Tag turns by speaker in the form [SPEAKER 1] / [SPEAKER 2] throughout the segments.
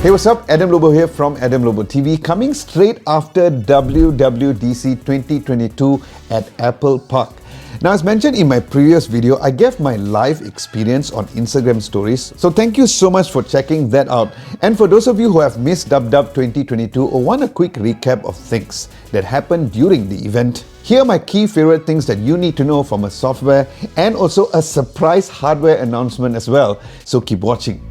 [SPEAKER 1] Hey, what's up? Adam Lobo here from Adam Lobo TV, coming straight after WWDC 2022 at Apple Park. Now, as mentioned in my previous video, I gave my live experience on Instagram stories. So thank you so much for checking that out. And for those of you who have missed DubDub 2022 or want a quick recap of things that happened during the event, here are my key favorite things that you need to know from a software and also a surprise hardware announcement as well. So keep watching.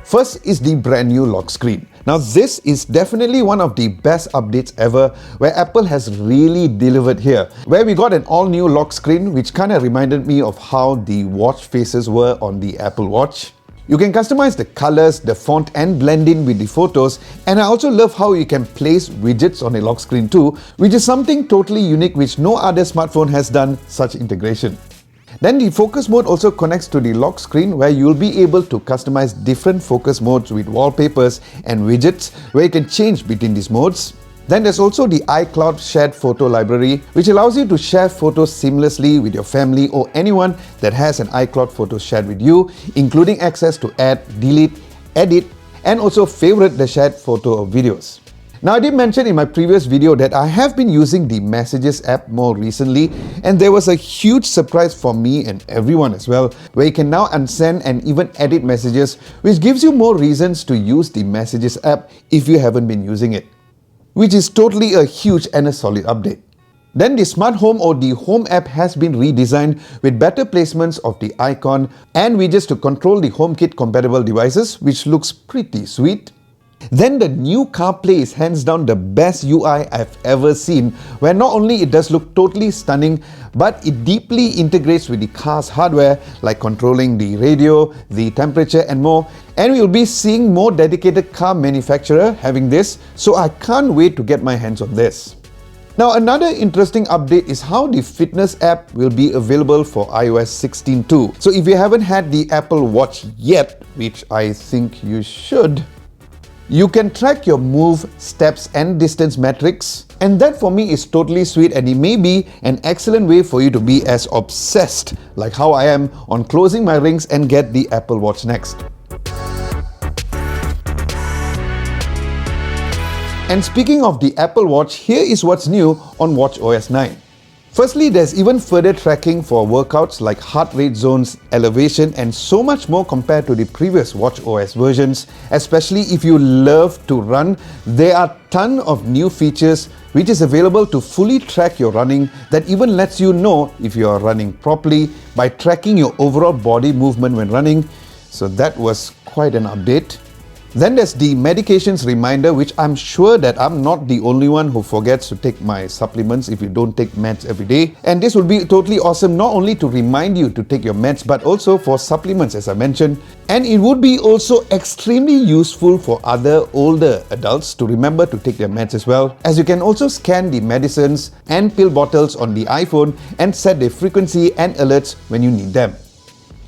[SPEAKER 1] First is the brand new lock screen. Now this is definitely one of the best updates ever, where Apple has really delivered here. Where we got an all new lock screen, which kind of reminded me of how the watch faces were on the Apple Watch. You can customize the colors, the font and blend in with the photos, and I also love how you can place widgets on a lock screen too, which is something totally unique which no other smartphone has done such integration. Then the focus mode also connects to the lock screen, where you'll be able to customize different focus modes with wallpapers and widgets where you can change between these modes. Then there's also the iCloud shared photo library, which allows you to share photos seamlessly with your family or anyone that has an iCloud photo shared with you, including access to add, delete, edit, and also favorite the shared photo or videos. Now, I did mention in my previous video that I have been using the Messages app more recently, and there was a huge surprise for me and everyone as well, where you can now unsend and even edit messages, which gives you more reasons to use the Messages app if you haven't been using it, which is totally a huge and a solid update. Then the Smart Home or the Home app has been redesigned with better placements of the icon and widgets to control the HomeKit compatible devices, which looks pretty sweet. Then the new CarPlay is hands down the best UI I've ever seen, where not only it does look totally stunning, but it deeply integrates with the car's hardware, like controlling the radio, the temperature and more. And we'll be seeing more dedicated car manufacturer having this, so I can't wait to get my hands on this. Now, another interesting update is how the Fitness app will be available for iOS 16 too. So if you haven't had the Apple Watch yet, which I think you should, you can track your move, steps and distance metrics, and that for me is totally sweet, and it may be an excellent way for you to be as obsessed like how I am on closing my rings and get the Apple Watch next. And speaking of the Apple Watch, here is what's new on watchOS 9. Firstly, there's even further tracking for workouts like heart rate zones, elevation, and so much more compared to the previous watchOS versions. Especially if you love to run, there are a ton of new features which is available to fully track your running, that even lets you know if you are running properly by tracking your overall body movement when running. So that was quite an update. Then there's the medications reminder, which I'm sure that I'm not the only one who forgets to take my supplements if you don't take meds every day. And this would be totally awesome, not only to remind you to take your meds, but also for supplements, as I mentioned. And it would be also extremely useful for other older adults to remember to take their meds as well, as you can also scan the medicines and pill bottles on the iPhone and set the frequency and alerts when you need them.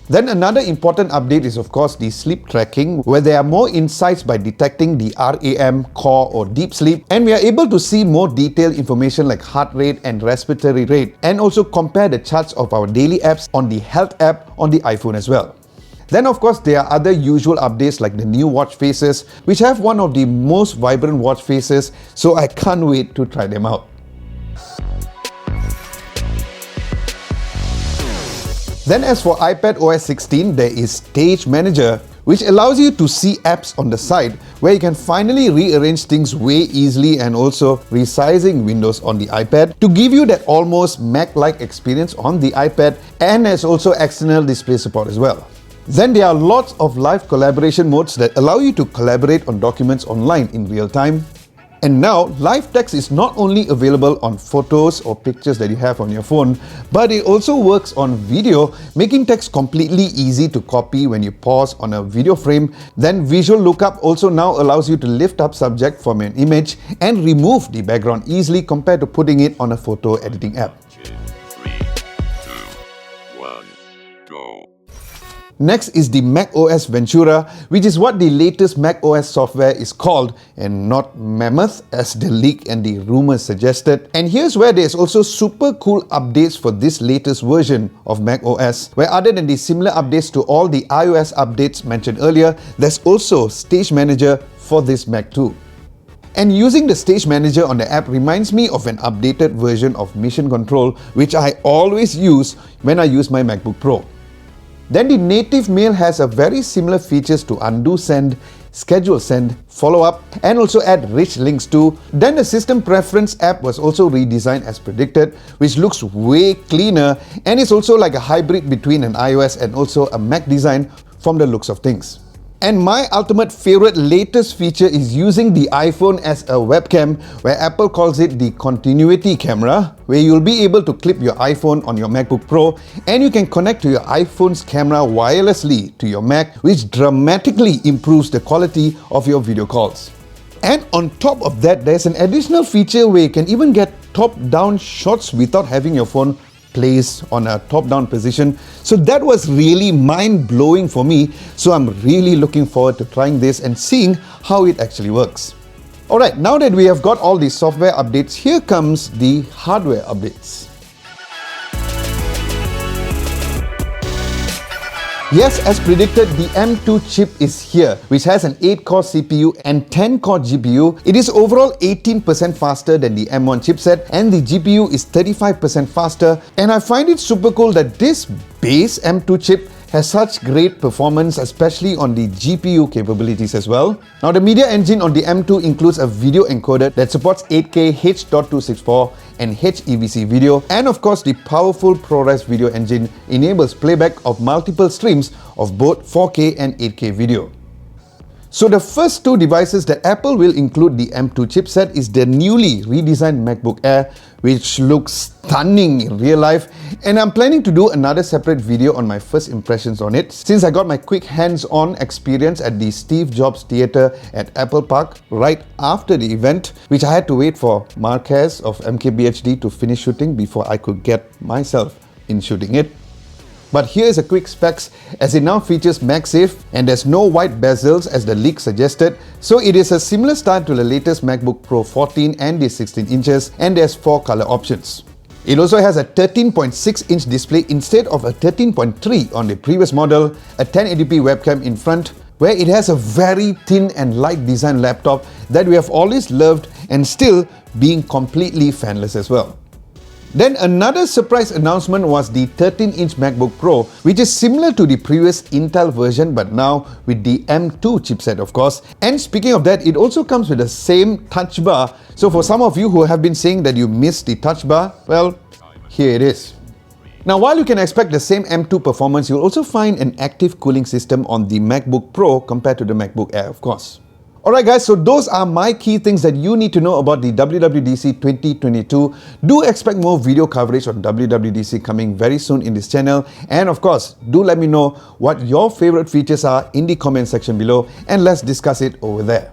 [SPEAKER 1] Then another important update is of course the sleep tracking, where there are more insights by detecting the REM, core or deep sleep, and we are able to see more detailed information like heart rate and respiratory rate, and also compare the charts of our daily apps on the Health app on the iPhone as well. Then of course there are other usual updates like the new watch faces, which have one of the most vibrant watch faces, so I can't wait to try them out. Then as for iPadOS 16, there is Stage Manager, which allows you to see apps on the side, where you can finally rearrange things way easily, and also resizing windows on the iPad to give you that almost Mac-like experience on the iPad, and there's also external display support as well. Then there are lots of live collaboration modes that allow you to collaborate on documents online in real time. And now, live text is not only available on photos or pictures that you have on your phone, but it also works on video, making text completely easy to copy when you pause on a video frame. Then Visual Lookup also now allows you to lift up subject from an image and remove the background easily compared to putting it on a photo editing app.
[SPEAKER 2] 3, 2, 1, go.
[SPEAKER 1] Next is the macOS Ventura, which is what the latest macOS software is called and not Mammoth as the leak and the rumors suggested. And here's where there's also super cool updates for this latest version of macOS, where other than the similar updates to all the iOS updates mentioned earlier, there's also Stage Manager for this Mac too. And using the Stage Manager on the app reminds me of an updated version of Mission Control, which I always use when I use my MacBook Pro. Then the native mail has a very similar features to undo send, schedule send, follow up, and also add rich links too. Then the system preference app was also redesigned as predicted, which looks way cleaner and is also like a hybrid between an iOS and also a Mac design from the looks of things. And my ultimate favorite latest feature is using the iPhone as a webcam, where Apple calls it the continuity camera, where you'll be able to clip your iPhone on your MacBook Pro and you can connect to your iPhone's camera wirelessly to your Mac, which dramatically improves the quality of your video calls. And on top of that, there's an additional feature where you can even get top-down shots without having your phone placed on a top-down position. So that was really mind-blowing for me. So I'm really looking forward to trying this and seeing how it actually works. Alright, now that we have got all the software updates, here comes the hardware updates. Yes, as predicted, the M2 chip is here, which has an 8-core CPU and 10-core GPU. It is overall 18% faster than the M1 chipset, and the GPU is 35% faster. And I find it super cool that this base M2 chip has such great performance, especially on the GPU capabilities as well. Now, the media engine on the M2 includes a video encoder that supports 8K H.264 and HEVC video, and of course the powerful ProRes video engine enables playback of multiple streams of both 4K and 8K video. So the first two devices that Apple will include the M2 chipset is the newly redesigned MacBook Air, which looks stunning in real life, and I'm planning to do another separate video on my first impressions on it, since I got my quick hands-on experience at the Steve Jobs Theatre at Apple Park right after the event, which I had to wait for Marquez of MKBHD to finish shooting before I could get myself in shooting it. But here is a quick specs, as it now features MagSafe and there's no white bezels as the leak suggested, so it is a similar style to the latest MacBook Pro 14 and the 16 inches, and there's 4 color options. It also has a 13.6-inch display instead of a 13.3 on the previous model, a 1080p webcam in front, where it has a very thin and light design laptop that we have always loved and still being completely fanless as well. Then another surprise announcement was the 13-inch MacBook Pro, which is similar to the previous Intel version but now with the M2 chipset of course. And speaking of that, it also comes with the same touch bar. So for some of you who have been saying that you missed the touch bar, well, here it is. Now, while you can expect the same M2 performance, you'll also find an active cooling system on the MacBook Pro compared to the MacBook Air of course. Alright guys, so those are my key things that you need to know about the WWDC 2022. Do expect more video coverage on WWDC coming very soon in this channel. And of course, do let me know what your favorite features are in the comment section below and let's discuss it over there.